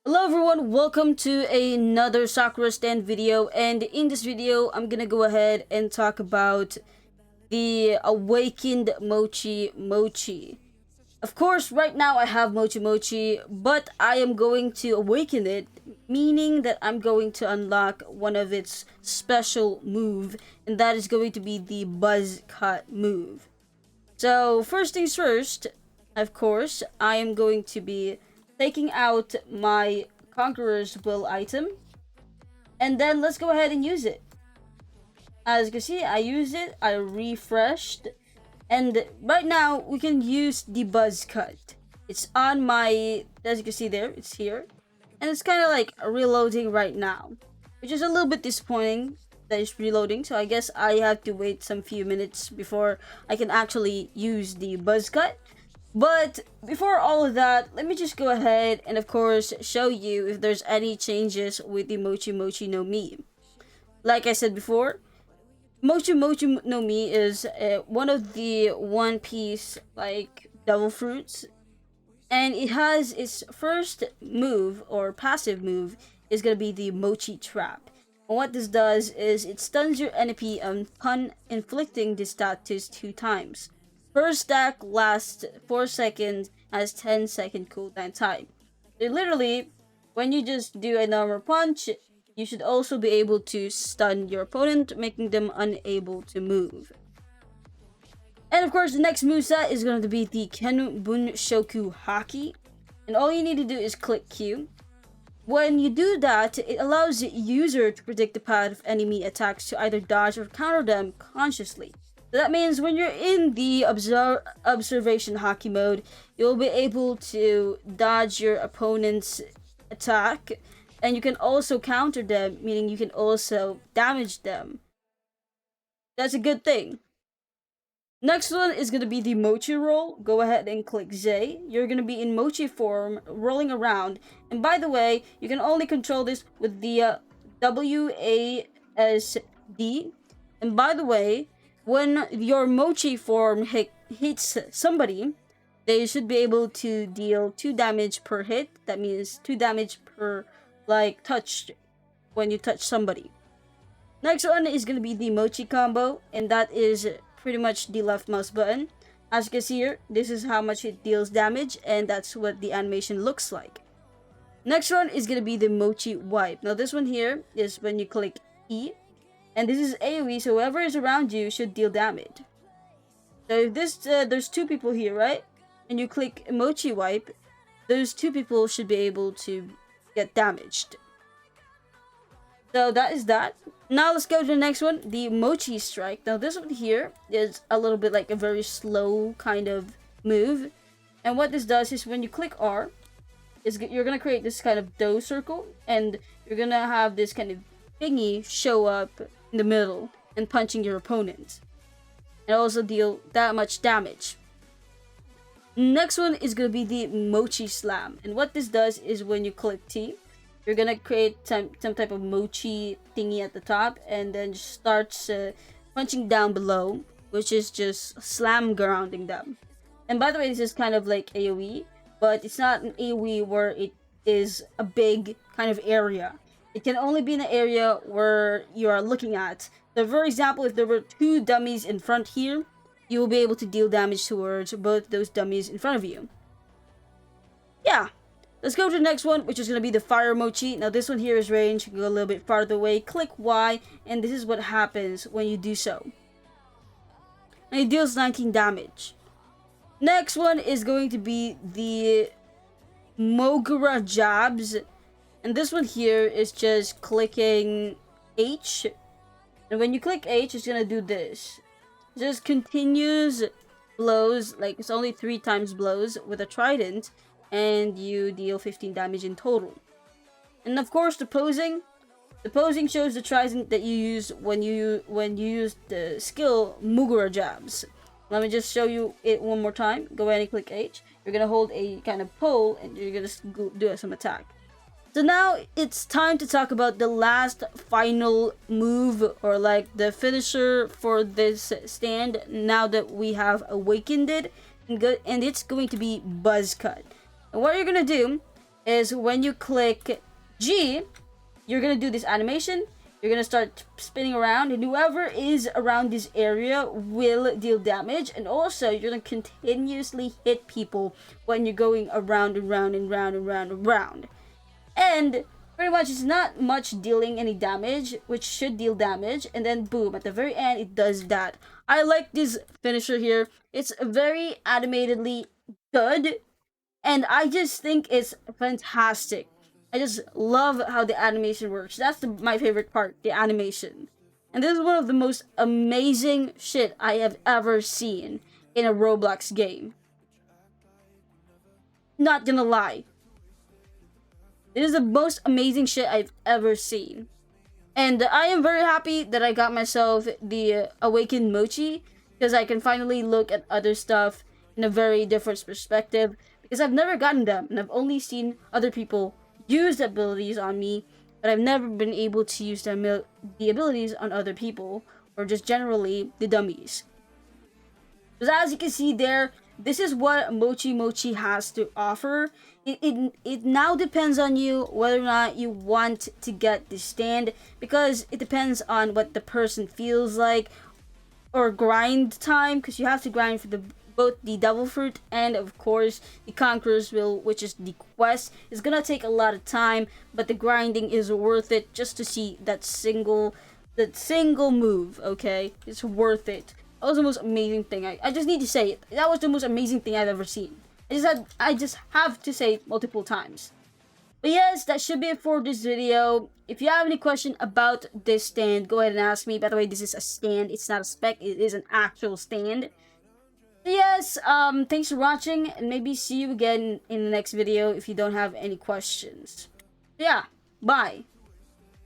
Hello everyone, welcome to another Sakura stand video, and in this video I'm gonna go ahead and talk about the awakened Mochi Mochi. Of course, right now I have Mochi Mochi, but I am going to awaken it, meaning that I'm going to unlock one of its special move, and that is going to be the Buzz Cut move. So first things first, of course, I am going to be taking out my Conqueror's Will item, and then let's go ahead and use it. As you can see, I used it, I refreshed, and right now we can use the Buzz Cut. It's on my, as you can see there, it's here, and it's kind of like reloading right now, which is a little bit disappointing that it's reloading, so I guess I have to wait some few minutes before I can actually use the Buzz Cut. But before all of that, let me just go ahead and of course show you if there's any changes with the Mochi Mochi no Mi. Like I said before, Mochi Mochi no Mi is one of the One Piece like devil fruits, and it has its first move or passive move is gonna be the Mochi Trap. And what this does is it stuns your enemy upon inflicting this status 2 times. First stack lasts 4 seconds, has 10-second cooldown time. So literally, when you just do a normal punch, you should also be able to stun your opponent, making them unable to move. And of course, the next moveset is going to be the Kenu Bun Shoku Haki. And all you need to do is click Q. When you do that, it allows the user to predict the path of enemy attacks to either dodge or counter them consciously. So that means when you're in the observation hockey mode, you'll be able to dodge your opponent's attack, and you can also counter them, meaning you can also damage them. That's a good thing. Next one is going to be the Mochi roll. Go ahead and click Z. You're going to be in Mochi form, rolling around. And by the way, you can only control this with the WASD. And by the way, when your Mochi form hits somebody, they should be able to deal 2 damage per hit. That means 2 damage per, touch when you touch somebody. Next one is going to be the Mochi combo, and that is pretty much the left mouse button. As you can see here, this is how much it deals damage, and that's what the animation looks like. Next one is going to be the Mochi wipe. Now this one here is when you click E, and this is AoE, so whoever is around you should deal damage. So if there's 2 people here, right? And you click Mochi wipe, those 2 people should be able to get damaged. So that is that. Now let's go to the next one, the Mochi strike. Now this one here is a little bit like a very slow kind of move. And what this does is when you click R, you're going to create this kind of dough circle, and you're going to have this kind of thingy show up in the middle and punching your opponent, and also deal that much damage. Next one is going to be the Mochi slam, and what this does is when you click T, you're going to create some type of mochi thingy at the top, and then just starts punching down below, which is just slam grounding them. And by the way, this is kind of like AoE, but it's not an AoE where it is a big kind of area. It can only be in an area where you are looking at. So for example, if there were 2 dummies in front here, you will be able to deal damage towards both those dummies in front of you. Yeah. Let's go to the next one, which is going to be the Fire Mochi. Now this one here is range. You can go a little bit farther away. Click Y, and this is what happens when you do so. And it deals 19 damage. Next one is going to be the Mogura Jabs. And this one here is just clicking H. And when you click H, it's going to do this. It just continues blows, like it's only 3 times blows with a trident, and you deal 15 damage in total. And of course, the posing shows the trident that you use when you use the skill Mogura Jabs. Let me just show you it one more time. Go ahead and click H. You're going to hold a kind of pole, and you're going to do some attack. So now it's time to talk about the last final move, or like the finisher for this stand, now that we have awakened it, and it's going to be Buzz Cut. And what you're gonna do is when you click G, you're gonna do this animation. You're gonna start spinning around, and whoever is around this area will deal damage. And also, you're gonna continuously hit people when you're going around and round and round and round and round. And pretty much, it's not much dealing any damage, which should deal damage. And then, boom, at the very end, it does that. I like this finisher here. It's very animatedly good, and I just think it's fantastic. I just love how the animation works. That's my favorite part, the animation. And this is one of the most amazing shit I have ever seen in a Roblox game. Not gonna lie. It is the most amazing shit I've ever seen. And I am very happy that I got myself the Awakened Mochi, because I can finally look at other stuff in a very different perspective, because I've never gotten them, and I've only seen other people use the abilities on me, but I've never been able to use the abilities on other people, or just generally the dummies. Because as you can see there, this is what Mochi Mochi has to offer. It now depends on you whether or not you want to get the stand, because it depends on what the person feels like, or grind time, because you have to grind for both the devil fruit and of course the conqueror's will, which is the quest. It's gonna take a lot of time, but the grinding is worth it just to see that single move. Okay, it's worth it. That was the most amazing thing. I just need to say it. That was the most amazing thing I've ever seen. I just have to say it multiple times. But yes, that should be it for this video. If you have any question about this stand, go ahead and ask me. By the way, this is a stand. It's not a spec. It is an actual stand. So yes, thanks for watching, and maybe see you again in the next video if you don't have any questions. Yeah, bye.